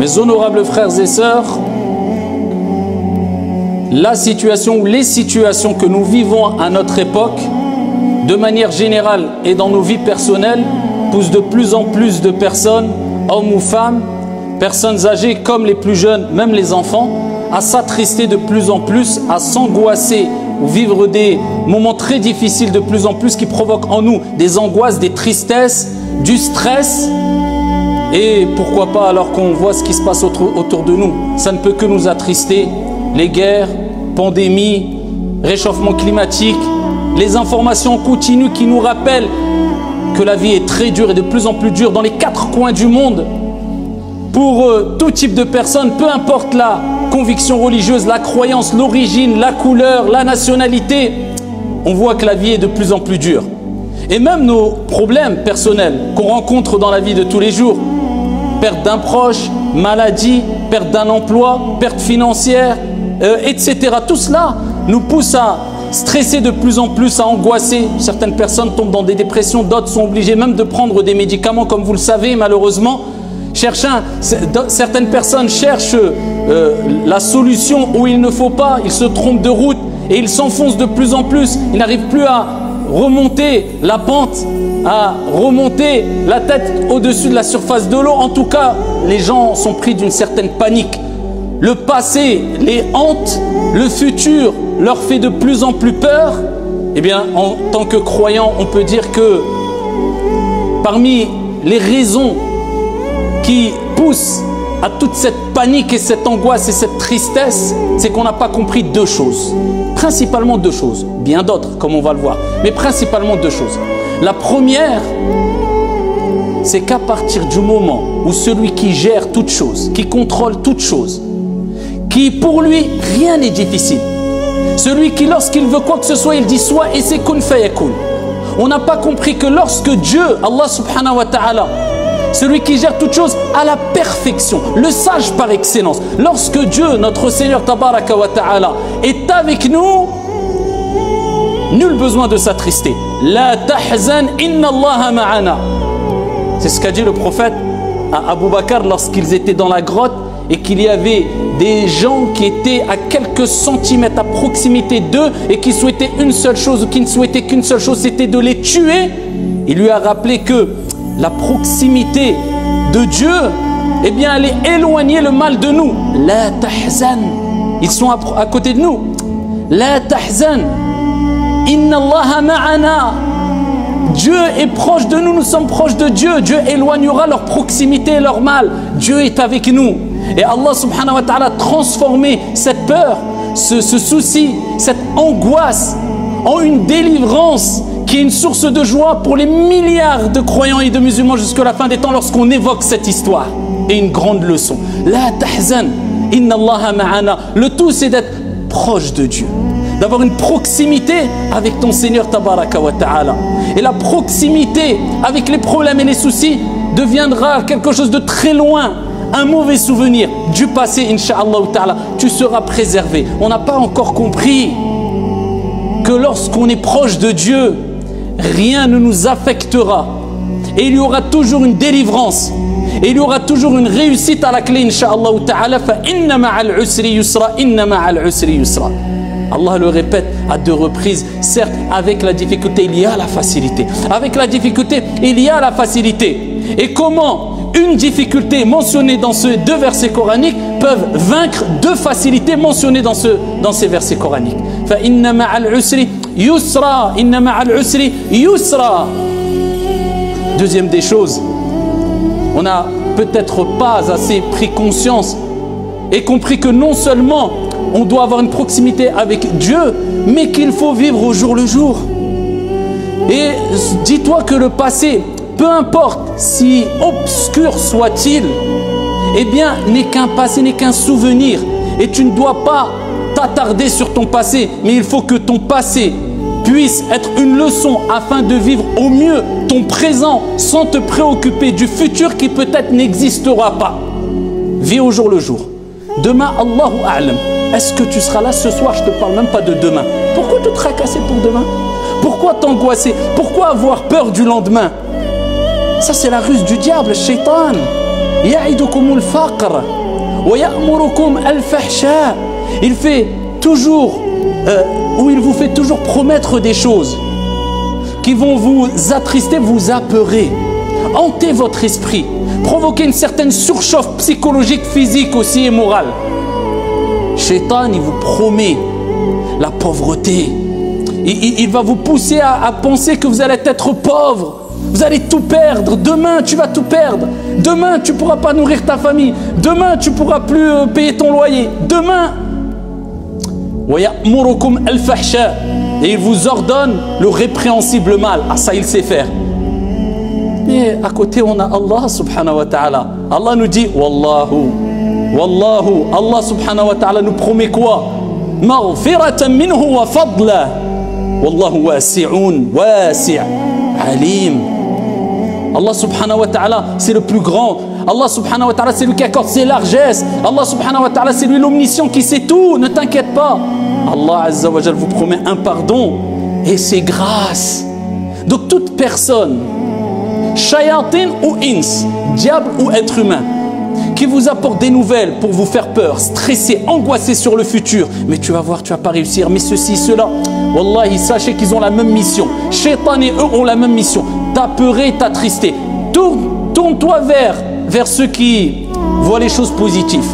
Mes honorables frères et sœurs, la situation ou les situations que nous vivons à notre époque, de manière générale et dans nos vies personnelles, poussent de plus en plus de personnes, hommes ou femmes, personnes âgées comme les plus jeunes, même les enfants, à s'attrister de plus en plus, à s'angoisser ou vivre des moments très difficiles de plus en plus qui provoquent en nous des angoisses, des tristesses, du stress. Et pourquoi pas, alors qu'on voit ce qui se passe autour de nous, ça ne peut que nous attrister. Les guerres, pandémies, réchauffement climatique, les informations continues qui nous rappellent que la vie est très dure et de plus en plus dure dans les 4 coins du monde. Pour tout type de personnes, peu importe la conviction religieuse, la croyance, l'origine, la couleur, la nationalité, on voit que la vie est de plus en plus dure. Et même nos problèmes personnels qu'on rencontre dans la vie de tous les jours, perte d'un proche, maladie, perte d'un emploi, perte financière, etc. Tout cela nous pousse à stresser de plus en plus, à angoisser. Certaines personnes tombent dans des dépressions, d'autres sont obligées même de prendre des médicaments, comme vous le savez malheureusement. Certaines personnes cherchent la solution où il ne faut pas, ils se trompent de route et ils s'enfoncent de plus en plus. Ils n'arrivent plus à remonter la pente, à remonter la tête au-dessus de la surface de l'eau. En tout cas, les gens sont pris d'une certaine panique. Le passé les hante, le futur leur fait de plus en plus peur. Eh bien, en tant que croyant, on peut dire que parmi les raisons qui poussent à toute cette panique et cette angoisse et cette tristesse, c'est qu'on n'a pas compris 2 choses. Principalement 2 choses, bien d'autres comme on va le voir, mais principalement 2 choses. La première, c'est qu'à partir du moment où celui qui gère toute chose, qui contrôle toute chose, qui pour lui rien n'est difficile, celui qui lorsqu'il veut quoi que ce soit, il dit soit et c'est kun fayakun. On n'a pas compris que lorsque Dieu, Allah subhanahu wa ta'ala, celui qui gère toute chose à la perfection, le sage par excellence, lorsque Dieu, notre Seigneur tabaraka wa ta'ala, est avec nous, nul besoin de s'attrister. La tahzan inna Allah ma'ana. C'est ce qu'a dit le prophète à Abu Bakr lorsqu'ils étaient dans la grotte et qu'il y avait des gens qui étaient à quelques centimètres à proximité d'eux et qui souhaitaient une seule chose ou qui ne souhaitaient qu'une seule chose, c'était de les tuer. Il lui a rappelé que la proximité de Dieu, eh bien, elle est éloignée le mal de nous. La tahzan. Ils sont à côté de nous. La tahzan. Inna Allah ma'ana. Dieu est proche de nous, nous sommes proches de Dieu. Dieu éloignera leur proximité et leur mal. Dieu est avec nous. Et Allah subhanahu wa ta'ala a transformé cette peur, ce souci, cette angoisse en une délivrance qui est une source de joie pour les milliards de croyants et de musulmans jusqu'à la fin des temps lorsqu'on évoque cette histoire. Et une grande leçon. La tahzan, inna Allah ma'ana. Le tout, c'est d'être proche de Dieu, d'avoir une proximité avec ton Seigneur tabaraka wa ta'ala. Et la proximité avec les problèmes et les soucis deviendra quelque chose de très loin, un mauvais souvenir du passé, incha'Allah ta'ala. Tu seras préservé. On n'a pas encore compris que lorsqu'on est proche de Dieu, rien ne nous affectera. Et il y aura toujours une délivrance. Et il y aura toujours une réussite à la clé, incha'Allah ta'ala. Fa inna ma'al usri yusra, inna ma'al usri yusra. Allah le répète à 2 reprises. Certes, avec la difficulté, il y a la facilité. Avec la difficulté, il y a la facilité. Et comment une difficulté mentionnée dans ces 2 versets coraniques peuvent vaincre 2 facilités mentionnées dans ces versets coraniques. Fa inna ma'al usri yusra, inna ma'al usri yusra. Deuxième des choses, on n'a peut-être pas assez pris conscience et compris que non seulement on doit avoir une proximité avec Dieu, mais qu'il faut vivre au jour le jour. Et dis-toi que le passé, peu importe si obscur soit-il, eh bien n'est qu'un passé, n'est qu'un souvenir. Et tu ne dois pas t'attarder sur ton passé, mais il faut que ton passé puisse être une leçon afin de vivre au mieux ton présent sans te préoccuper du futur qui peut-être n'existera pas. Vis au jour le jour. Demain, Allahu A'lam. Est-ce que tu seras là ce soir? Je ne te parle même pas de demain. Pourquoi te tracasser pour demain? Pourquoi t'angoisser? Pourquoi avoir peur du lendemain? Ça, c'est la ruse du diable, shaitan. ya'idukumul faqr wa ya'murukum al-fahsha. Il fait toujours, ou il vous fait toujours promettre des choses qui vont vous attrister, vous apeurer, hanter votre esprit, provoquer une certaine surchauffe psychologique, physique aussi et morale. Shaitan, il vous promet la pauvreté. Il va vous pousser à penser que vous allez être pauvre. Vous allez tout perdre. Demain, tu vas tout perdre. Demain, tu ne pourras pas nourrir ta famille. Demain, tu ne pourras plus payer ton loyer. Demain, et il vous ordonne le répréhensible mal. Ah, ça, il sait faire. Mais à côté, on a Allah subhanahu wa ta'ala. Allah nous dit Wallahu, Wallahu. Allah subhanahu wa ta'ala nous promet quoi? Maghfiratan minhu wa fadla. Wallahu wasi'un, wasi' alim. Allah subhanahu wa ta'ala, c'est le plus grand. Allah subhanahu wa ta'ala, c'est lui qui accorde ses largesses. Allah subhanahu wa ta'ala, c'est lui l'omniscient qui sait tout. Ne t'inquiète pas. Allah azza wa jal vous promet un pardon et c'est grâce. Donc toute personne, shayatin ou ins, diable ou être humain, qui vous apporte des nouvelles pour vous faire peur, stresser, angoisser sur le futur, mais tu vas voir, tu vas pas réussir, mais ceci, cela, wallahi, sachez qu'ils ont la même mission. Shaitan et eux ont la même mission, t'apeurer, t'attrister. Tourne-toi vers ceux qui voient les choses positives.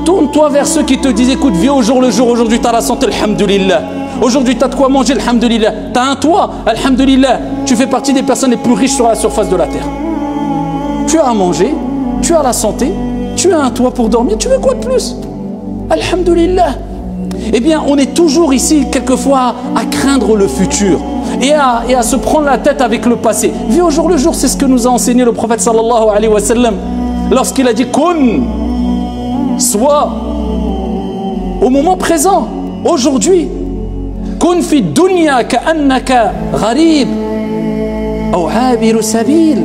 Tourne-toi vers ceux qui te disent, écoute, vis au jour le jour, aujourd'hui tu as la santé, alhamdulillah. Aujourd'hui tu as de quoi manger, alhamdulillah. Tu as un toit, alhamdulillah. Tu fais partie des personnes les plus riches sur la surface de la terre. Tu as à manger, tu as la santé, tu as un toit pour dormir, tu veux quoi de plus? Alhamdulillah. Eh bien, on est toujours ici, quelquefois, à craindre le futur et à se prendre la tête avec le passé. Vis au jour le jour, c'est ce que nous a enseigné le prophète sallallahu alayhi wa sallam lorsqu'il a dit Kun, sois au moment présent, aujourd'hui. Kun fi dunya ka'annaka gharib ou abiru sabil.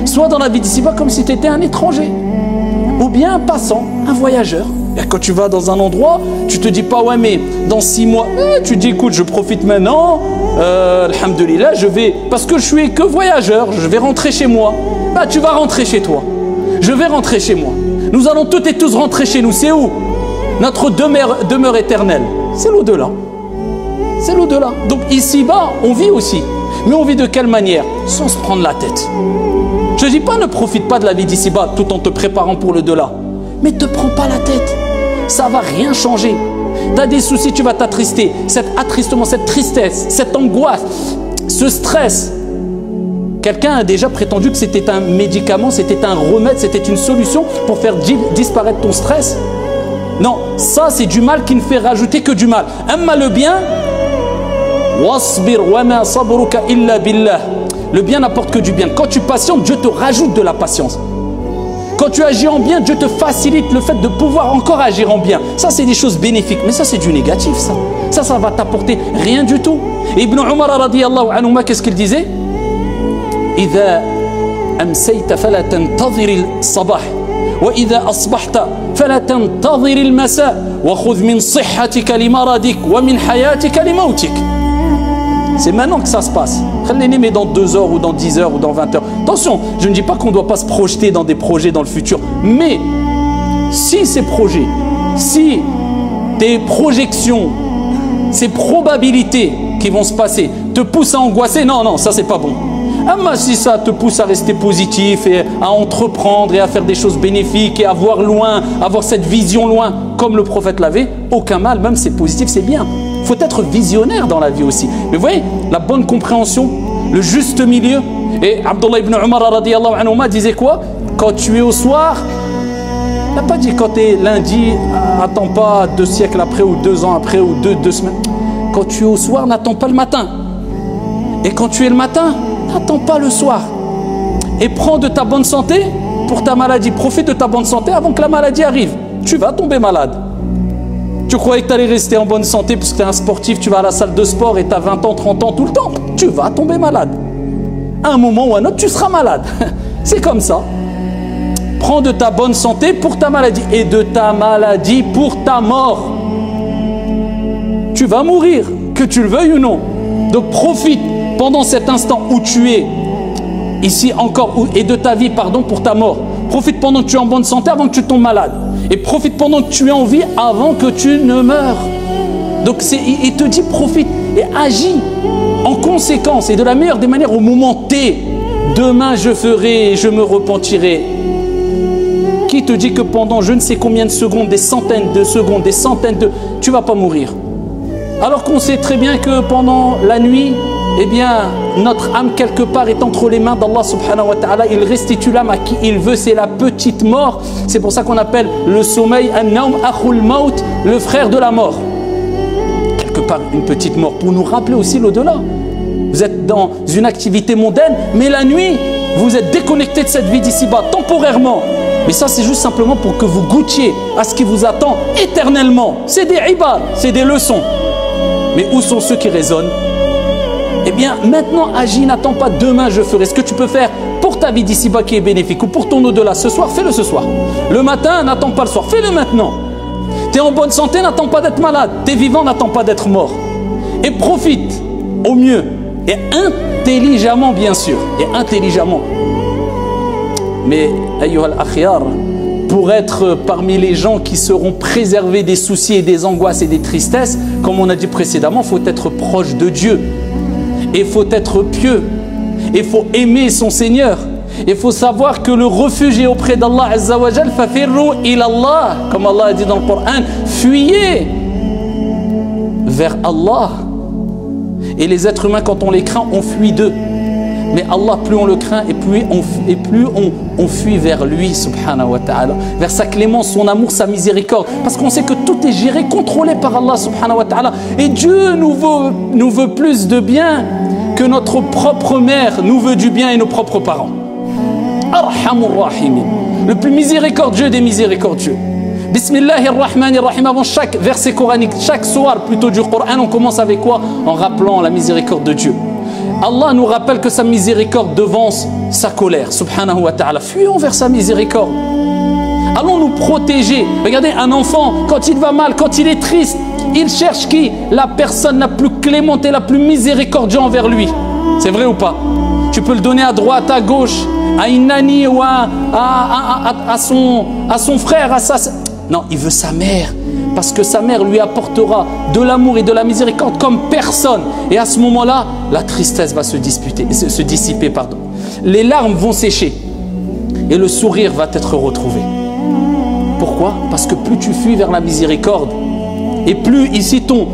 Sois dans la vie d'ici-bas comme si tu étais un étranger ou bien un passant, un voyageur. Et quand tu vas dans un endroit, tu te dis pas ouais mais dans 6 mois, tu te dis écoute je profite maintenant, alhamdulillah je vais, parce que je suis que voyageur, je vais rentrer chez moi. Bah tu vas rentrer chez toi, je vais rentrer chez moi. Nous allons toutes et tous rentrer chez nous, c'est où? Notre demeure éternelle, c'est l'au-delà. C'est l'au-delà. Donc ici-bas, on vit aussi. Mais on vit de quelle manière? Sans se prendre la tête. Je ne dis pas ne profite pas de la vie d'ici-bas tout en te préparant pour le delà. Mais ne te prends pas la tête. Ça ne va rien changer. Tu as des soucis, tu vas t'attrister. Cet attristement, cette tristesse, cette angoisse, ce stress. Quelqu'un a déjà prétendu que c'était un médicament, c'était un remède, c'était une solution pour faire disparaître ton stress. Non, ça c'est du mal qui ne fait rajouter que du mal. Amma le bien, wasbir wa ma sabruka illa billah. Le bien n'apporte que du bien. Quand tu patientes, Dieu te rajoute de la patience. Quand tu agis en bien, Dieu te facilite le fait de pouvoir encore agir en bien. Ça, c'est des choses bénéfiques. Mais ça, c'est du négatif, ça. Ça va t'apporter rien du tout. Et Ibn Umar, radiyallahu anhuma, qu'est-ce qu'il disait? إذا أمسيت فلا تنتظر الصباح وإذا أصبحت فلا تنتظر المساء وخذ من صحتك لمرضك ومن حياتك لموتك. C'est maintenant que ça se passe. Mais dans 2 heures ou dans 10 heures ou dans 20 heures. Attention, je ne dis pas qu'on ne doit pas se projeter dans des projets dans le futur. Mais si ces projets, si tes projections, ces probabilités qui vont se passer te poussent à angoisser, non, ça c'est pas bon. Ah, si ça te pousse à rester positif et à entreprendre et à faire des choses bénéfiques et à voir loin, avoir cette vision loin, comme le prophète l'avait, aucun mal, même c'est positif, c'est bien. Il faut être visionnaire dans la vie aussi. Mais vous voyez, la bonne compréhension, le juste milieu. Et Abdullah ibn Umar radiyallahu anhuma disait quoi? Quand tu es au soir, il n'a pas dit quand tu es lundi, attends pas 2 siècles après ou 2 ans après ou 2 semaines. Quand tu es au soir, n'attends pas le matin. Et quand tu es le matin, n'attends pas le soir. Et prends de ta bonne santé pour ta maladie. Profite de ta bonne santé avant que la maladie arrive. Tu vas tomber malade. Tu croyais que tu allais rester en bonne santé parce que tu es un sportif, tu vas à la salle de sport et tu as 20 ans, 30 ans tout le temps. Tu vas tomber malade. À un moment ou à un autre, tu seras malade. C'est comme ça. Prends de ta bonne santé pour ta maladie et de ta maladie pour ta mort. Tu vas mourir, que tu le veuilles ou non. Donc profite pendant cet instant où tu es ici encore et de ta vie, pardon, pour ta mort. Profite pendant que tu es en bonne santé avant que tu tombes malade. Et profite pendant que tu es en vie avant que tu ne meurs. Donc il te dit profite et agis en conséquence et de la meilleure des manières au moment T. Demain je ferai et je me repentirai. Qui te dit que pendant je ne sais combien de secondes, des centaines de secondes, des centaines de... Tu ne vas pas mourir. Alors qu'on sait très bien que pendant la nuit, eh bien, notre âme quelque part est entre les mains d'Allah subhanahu wa ta'ala. Il restitue l'âme à qui il veut, c'est la petite mort. C'est pour ça qu'on appelle le sommeil an-nawm akhul maut, le frère de la mort. Quelque part une petite mort pour nous rappeler aussi l'au-delà. Vous êtes dans une activité mondaine, mais la nuit, vous êtes déconnecté de cette vie d'ici-bas, temporairement. Mais ça, c'est juste simplement pour que vous goûtiez à ce qui vous attend éternellement. C'est des ibad, c'est des leçons. Mais où sont ceux qui raisonnent? Eh bien, maintenant, agis, n'attends pas demain, je ferai. Ce que tu peux faire pour ta vie d'ici-bas qui est bénéfique ou pour ton au-delà ce soir, fais-le ce soir. Le matin, n'attends pas le soir, fais-le maintenant. Tu es en bonne santé, n'attends pas d'être malade. Tu es vivant, n'attends pas d'être mort. Et profite au mieux et intelligemment, bien sûr. Et intelligemment. Mais, ayyuhal akhyar, pour être parmi les gens qui seront préservés des soucis et des angoisses et des tristesses, comme on a dit précédemment, il faut être proche de Dieu. Et il faut être pieux. Il faut aimer son Seigneur. Il faut savoir que le refuge est auprès d'Allah Azza wa Jal. Fafirru ilallah, comme Allah a dit dans le Coran. Fuyez vers Allah. Et les êtres humains, quand on les craint, on fuit d'eux. Mais Allah, plus on le craint et plus on fuit vers lui, subhanahu wa ta'ala, vers sa clémence, son amour, sa miséricorde. Parce qu'on sait que tout est géré, contrôlé par Allah, subhanahu wa ta'ala. Et Dieu nous veut plus de bien que notre propre mère nous veut du bien et nos propres parents. Arhamur Rahimin, le plus miséricordieux des miséricordieux. Bismillahirrahmanirrahim. Avant chaque verset coranique, chaque soir plutôt du Coran, on commence avec quoi? En rappelant la miséricorde de Dieu. Allah nous rappelle que sa miséricorde devance sa colère, subhanahu wa ta'ala. Fuyons vers sa miséricorde. Allons nous protéger. Regardez, un enfant, quand il va mal, quand il est triste, il cherche qui? La personne la plus clémente et la plus miséricordieuse envers lui. C'est vrai ou pas? Tu peux le donner à droite, à gauche, à une nanny ou à son frère, à sa... Non, il veut sa mère. Parce que sa mère lui apportera de l'amour et de la miséricorde comme personne. Et à ce moment-là, la tristesse va se dissiper. Les larmes vont sécher. Et le sourire va être retrouvé. Pourquoi? Parce que plus tu fuis vers la miséricorde, et plus ici ton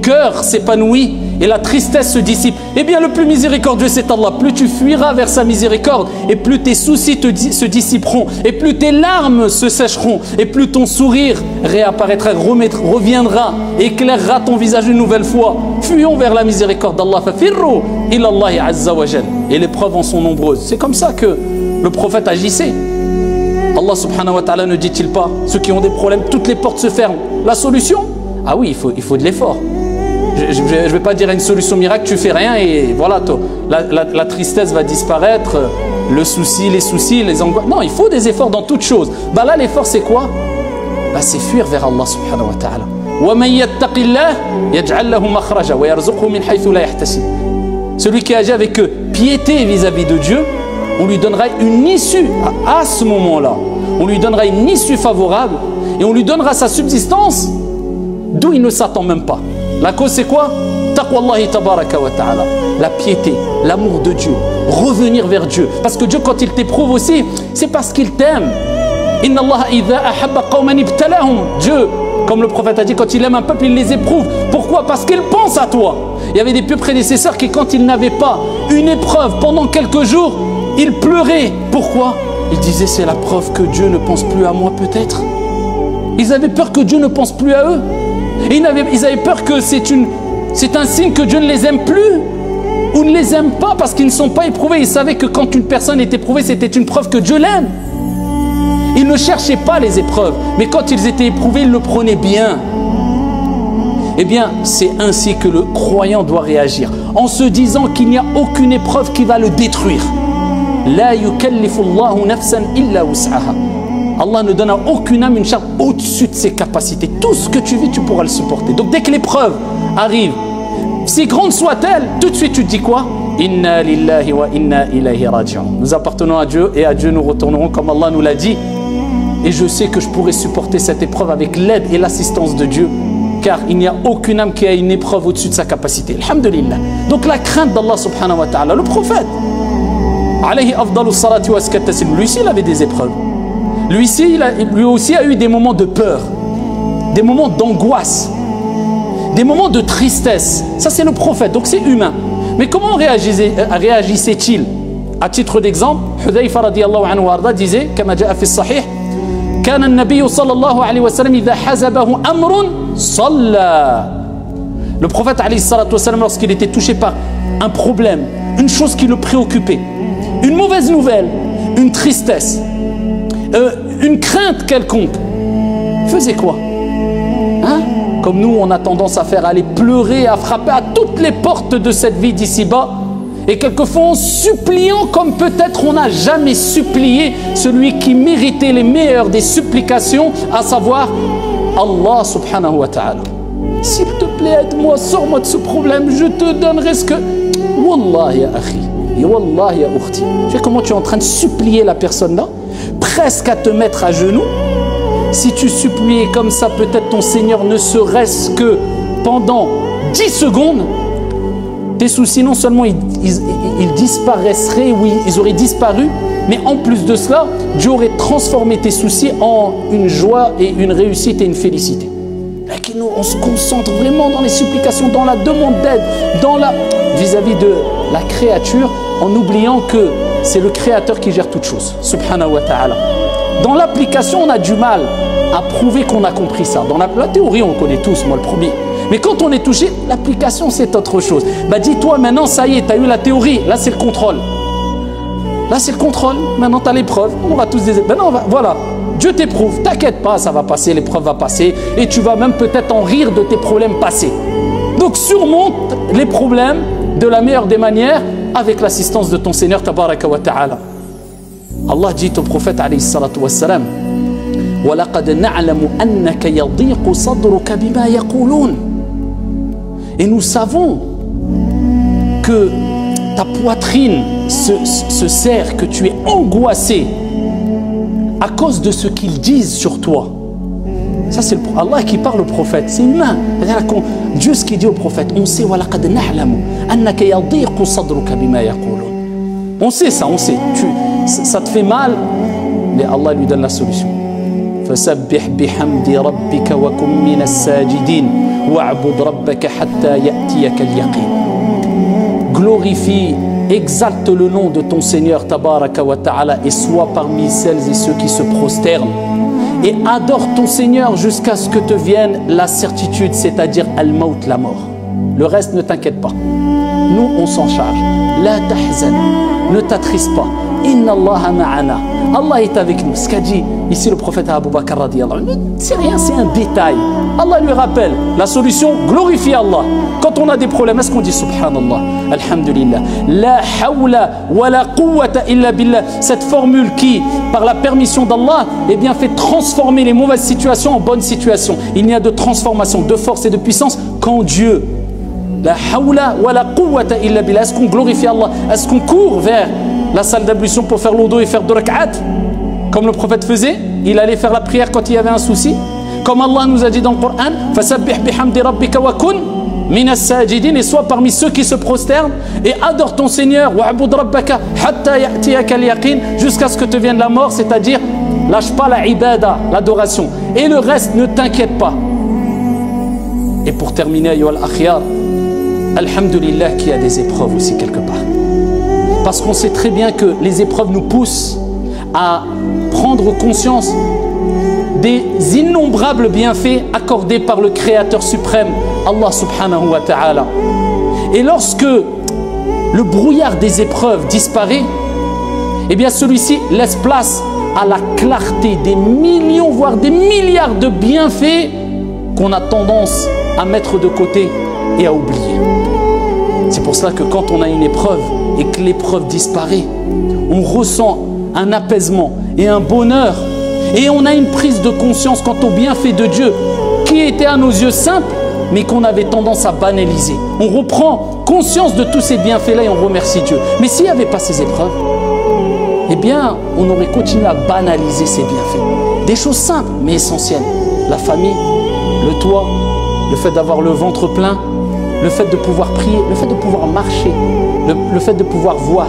cœur s'épanouit, et la tristesse se dissipe. Eh bien, le plus miséricordieux, c'est Allah. Plus tu fuiras vers sa miséricorde, et plus tes soucis se dissiperont, et plus tes larmes se sécheront, et plus ton sourire réapparaîtra, reviendra, éclairera ton visage une nouvelle fois. Fuyons vers la miséricorde d'Allah. Fafirru ilallahi azza wa jal. Et les preuves en sont nombreuses. C'est comme ça que le prophète agissait. Allah subhanahu wa ta'ala ne dit-il pas, ceux qui ont des problèmes, toutes les portes se ferment. La solution? Ah oui, il faut de l'effort. Je ne vais pas dire une solution miracle, tu fais rien et voilà, la tristesse va disparaître, le souci, les angoisses. Non, il faut des efforts dans toutes choses. Bah là, l'effort, c'est quoi? Bah, c'est fuir vers Allah subhanahu wa ta'ala. وَمَنْ يَتَّقِ اللَّهِ يَجْعَلْ لَهُ مَخْرَجًا وَيَرْزُقْهُ مِنْ حَيْثُ لَا يَحْتَسِبُ. Celui qui agit avec piété vis-à-vis de Dieu, on lui donnera une issue à ce moment-là. On lui donnera une issue favorable et on lui donnera sa subsistance d'où il ne s'attend même pas. La cause, c'est quoi? Taqwallahi tabaraka wa ta'ala. La piété, l'amour de Dieu, revenir vers Dieu. Parce que Dieu, quand il t'éprouve aussi, c'est parce qu'il t'aime. Inna Allah idha ahabba qawman ibtalahum. Dieu, comme le prophète a dit, quand il aime un peuple, il les éprouve. Pourquoi? Parce qu'il pense à toi. Il y avait des pieux prédécesseurs qui, quand ils n'avaient pas une épreuve pendant quelques jours, ils pleuraient. Pourquoi? Ils disaient, c'est la preuve que Dieu ne pense plus à moi peut-être. Ils avaient peur que Dieu ne pense plus à eux. Et ils avaient peur que c'est un signe que Dieu ne les aime plus ou ne les aime pas parce qu'ils ne sont pas éprouvés. Ils savaient que quand une personne est éprouvée, c'était une preuve que Dieu l'aime. Ils ne cherchaient pas les épreuves, mais quand ils étaient éprouvés, ils le prenaient bien. Eh bien, c'est ainsi que le croyant doit réagir, en se disant qu'il n'y a aucune épreuve qui va le détruire. La yukallifu Allahu nafsan illa wus'aha. Allah ne donne à aucune âme une charge au-dessus de ses capacités. Tout ce que tu vis, tu pourras le supporter. Donc dès que l'épreuve arrive, si grande soit-elle, tout de suite tu te dis quoi? Inna lillahi wa inna ilayhi raji'un. Nous appartenons à Dieu et à Dieu nous retournerons comme Allah nous l'a dit. Et je sais que je pourrai supporter cette épreuve avec l'aide et l'assistance de Dieu. Car il n'y a aucune âme qui a une épreuve au-dessus de sa capacité. Alhamdulillah. Donc la crainte d'Allah subhanahu wa ta'ala. Le prophète, alayhi afdalu salati wa askat-taslim, lui aussi il avait des épreuves. Lui aussi a eu des moments de peur, des moments d'angoisse, des moments de tristesse. Ça c'est le prophète, donc c'est humain. Mais comment réagissait-il? À titre d'exemple, Hudayfa radiyallahu anhu warda disait, comme jaa fi sahih, كان النبي صلى الله عليه وسلم إذا حزبه أمر صلى. Le prophète alayhi salatu wasalam, lorsqu'il était touché par un problème, une chose qui le préoccupait, une mauvaise nouvelle, une tristesse, une crainte quelconque, faisait quoi? Hein? Comme nous, on a tendance à faire, aller pleurer, à frapper à toutes les portes de cette vie d'ici-bas, et quelquefois en suppliant comme peut-être on n'a jamais supplié celui qui méritait les meilleures des supplications, à savoir Allah subhanahu wa ta'ala. S'il te plaît, aide-moi, sors-moi de ce problème, je te donnerai ce que... Wallah ya akhi, ya wallah ya ukhti. Tu sais comment tu es en train de supplier la personne là, presque à te mettre à genoux. Si tu suppliais comme ça, peut-être ton Seigneur ne serait-ce que pendant 10 secondes, tes soucis non seulement ils disparaisseraient, oui, ils auraient disparu, mais en plus de cela, Dieu aurait transformé tes soucis en une joie et une réussite et une félicité. Nous, on se concentre vraiment dans les supplications, dans la demande d'aide, vis-à-vis de la créature, en oubliant que c'est le Créateur qui gère toutes choses, subhanahu wa ta'ala. Dans l'application, on a du mal à prouver qu'on a compris ça. Dans la théorie, on connaît tous, moi le premier. Mais quand on est touché, l'application, c'est autre chose. Bah dis-toi maintenant, ça y est, tu as eu la théorie, là c'est le contrôle. Là c'est le contrôle, maintenant tu as l'épreuve, on aura tous des... Ben non, voilà. Dieu t'éprouve, t'inquiète pas, ça va passer, l'épreuve va passer et tu vas même peut-être en rire de tes problèmes passés. Donc surmonte les problèmes de la meilleure des manières avec l'assistance de ton Seigneur tabaraka wa ta'ala. Allah dit au prophète alayhi salatu wassalam, وَلَقَدْ نَعْلَمُ أَنَّكَ يَضِيقُ صَدْرُكَ بِمَا يَقُولُونَ. Et nous savons que ta poitrine se serre, que tu es angoissé à cause de ce qu'ils disent sur toi. Ça c'est Allah qui parle au prophète, c'est humain. Dieu ce qu'il dit au prophète, on sait on sait ça, on sait, ça te fait mal, mais Allah lui donne la solution. فسبح بحمد ربك وكن من الساجدين واعبد ربك حتى يأتيك اليقين. Glorifie, exalte le nom de ton Seigneur tabaraka wa ta'ala et sois parmi celles et ceux qui se prosternent et adore ton Seigneur jusqu'à ce que te vienne la certitude, c'est-à-dire al-maut, la mort. Le reste, ne t'inquiète pas, nous on s'en charge. La tahzan, ne t'attriste pas, inna Allah ma'ana, Allah est avec nous. Ce qu'a dit ici le prophète Abu Bakr radiyallahu anhu, c'est rien, c'est un détail. Allah lui rappelle la solution, glorifie Allah. Quand on a des problèmes, est-ce qu'on dit subhanallah, alhamdulillah, la hawla wa la quwwata illa billah, cette formule qui, par la permission d'Allah, eh bien fait transformer les mauvaises situations en bonnes situations. Il n'y a de transformation, de force et de puissance qu'en Dieu. La hawla wa la quwwata illa billah. Est-ce qu'on glorifie Allah? Est-ce qu'on court vers la salle d'ablution pour faire l'odo et faire 2 rak'at comme le prophète faisait? Il allait faire la prière quand il y avait un souci. Comme Allah nous a dit dans le Coran, fasabbih bihamdi rabbika wa kun minas sajidin, et sois parmi ceux qui se prosternent et adore ton Seigneur, wa'bud rabbaka hatta ya'tiyaka al-yaqin, jusqu'à ce que te vienne la mort, c'est-à-dire lâche pas la ibada, l'adoration, et le reste ne t'inquiète pas. Et pour terminer, ayyuhal akhyar, alhamdulillah qu'il y a des épreuves aussi quelque part, parce qu'on sait très bien que les épreuves nous poussent à prendre conscience des innombrables bienfaits accordés par le Créateur suprême, Allah subhanahu wa ta'ala. Et lorsque le brouillard des épreuves disparaît, eh bien celui-ci laisse place à la clarté des millions, voire des milliards de bienfaits qu'on a tendance à mettre de côté et à oublier. C'est pour cela que quand on a une épreuve et que l'épreuve disparaît, on ressent un apaisement et un bonheur, et on a une prise de conscience quant au bienfait de Dieu qui était à nos yeux simple, mais qu'on avait tendance à banaliser. On reprend conscience de tous ces bienfaits-là et on remercie Dieu. Mais s'il n'y avait pas ces épreuves, eh bien, on aurait continué à banaliser ces bienfaits. Des choses simples, mais essentielles. La famille, le toit, le fait d'avoir le ventre plein, le fait de pouvoir prier, le fait de pouvoir marcher, le fait de pouvoir voir,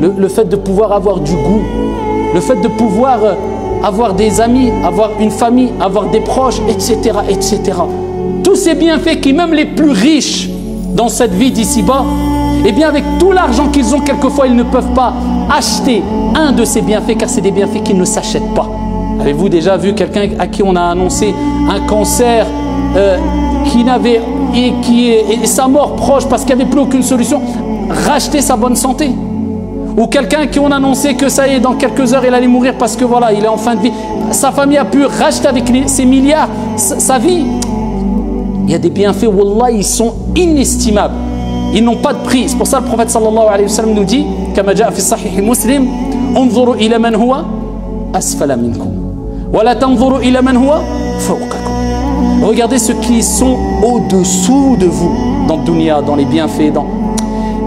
le fait de pouvoir avoir du goût, le fait de pouvoir avoir des amis, avoir une famille, avoir des proches, etc., etc. Tous ces bienfaits qui, même les plus riches dans cette vie d'ici-bas, eh bien avec tout l'argent qu'ils ont, quelquefois ils ne peuvent pas acheter un de ces bienfaits, car c'est des bienfaits qui ne s'achètent pas. Avez-vous déjà vu quelqu'un à qui on a annoncé un cancer qui n'avait et sa mort proche parce qu'il n'y avait plus aucune solution, racheter sa bonne santé? Ou quelqu'un qui on a annoncé que ça y est, dans quelques heures il allait mourir parce que voilà, il est en fin de vie, sa famille a pu racheter avec ses milliards sa vie. Il y a des bienfaits, wallah, ils sont inestimables, ils n'ont pas de prix. C'est pour ça que le prophète sallallahu alayhi wa sallam nous dit, kama jaa fi sahih muslim, unzuru ila man huwa asfala minkum wa la tanzuru ila man huwa fawqakum. Regardez ceux qui sont au-dessous de vous dans le dunya, dans les bienfaits,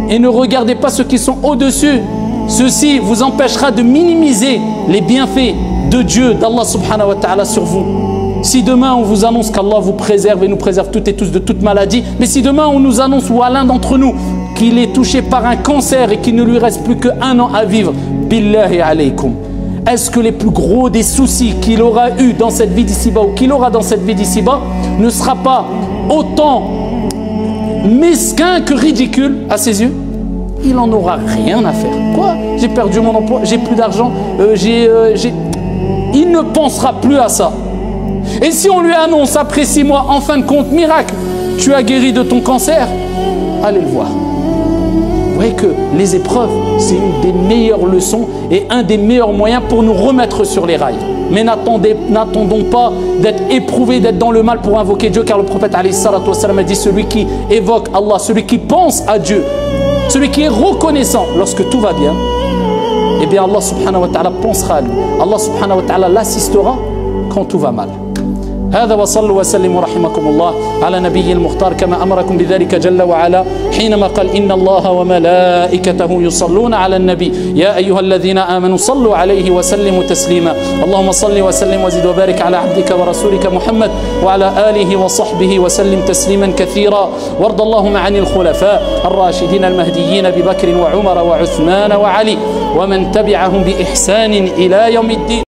et ne regardez pas ceux qui sont au-dessus. Ceci vous empêchera de minimiser les bienfaits de Dieu, d'Allah subhanahu wa ta'ala sur vous. Si demain on vous annonce qu'Allah vous préserve et nous préserve toutes et tous de toute maladie, mais si demain on nous annonce, ou à l'un d'entre nous, qu'il est touché par un cancer et qu'il ne lui reste plus qu'1 an à vivre, billahi alaykum, est-ce que les plus gros des soucis qu'il aura eu dans cette vie d'ici-bas ou qu'il aura dans cette vie d'ici-bas ne sera pas autant mesquin que ridicule à ses yeux? Il n'en aura rien à faire. Quoi? J'ai perdu mon emploi, j'ai plus d'argent, il ne pensera plus à ça. Et si on lui annonce après 6 mois, en fin de compte, miracle, tu as guéri de ton cancer, allez le voir. Vous voyez que les épreuves, c'est une des meilleures leçons et un des meilleurs moyens pour nous remettre sur les rails. Mais n'attendons pas d'être éprouvés, d'être dans le mal pour invoquer Dieu, car le prophète alayhi salatu wassalam a dit, celui qui évoque Allah, celui qui pense à Dieu, celui qui est reconnaissant lorsque tout va bien, eh bien Allah subhanahu wa ta'ala pensera à lui. Allah subhanahu wa ta'ala l'assistera quand tout va mal. هذا وصلوا وسلموا رحمكم الله على نبي المختار كما أمركم بذلك جل وعلا حينما قال إن الله وملائكته يصلون على النبي يا أيها الذين آمنوا صلوا عليه وسلموا تسليما اللهم صل وسلم وزد وبارك على عبدك ورسولك محمد وعلى آله وصحبه وسلم تسليما كثيرا وارض اللهم عن الخلفاء الراشدين المهديين ببكر وعمر وعثمان وعلي ومن تبعهم بإحسان إلى يوم الدين.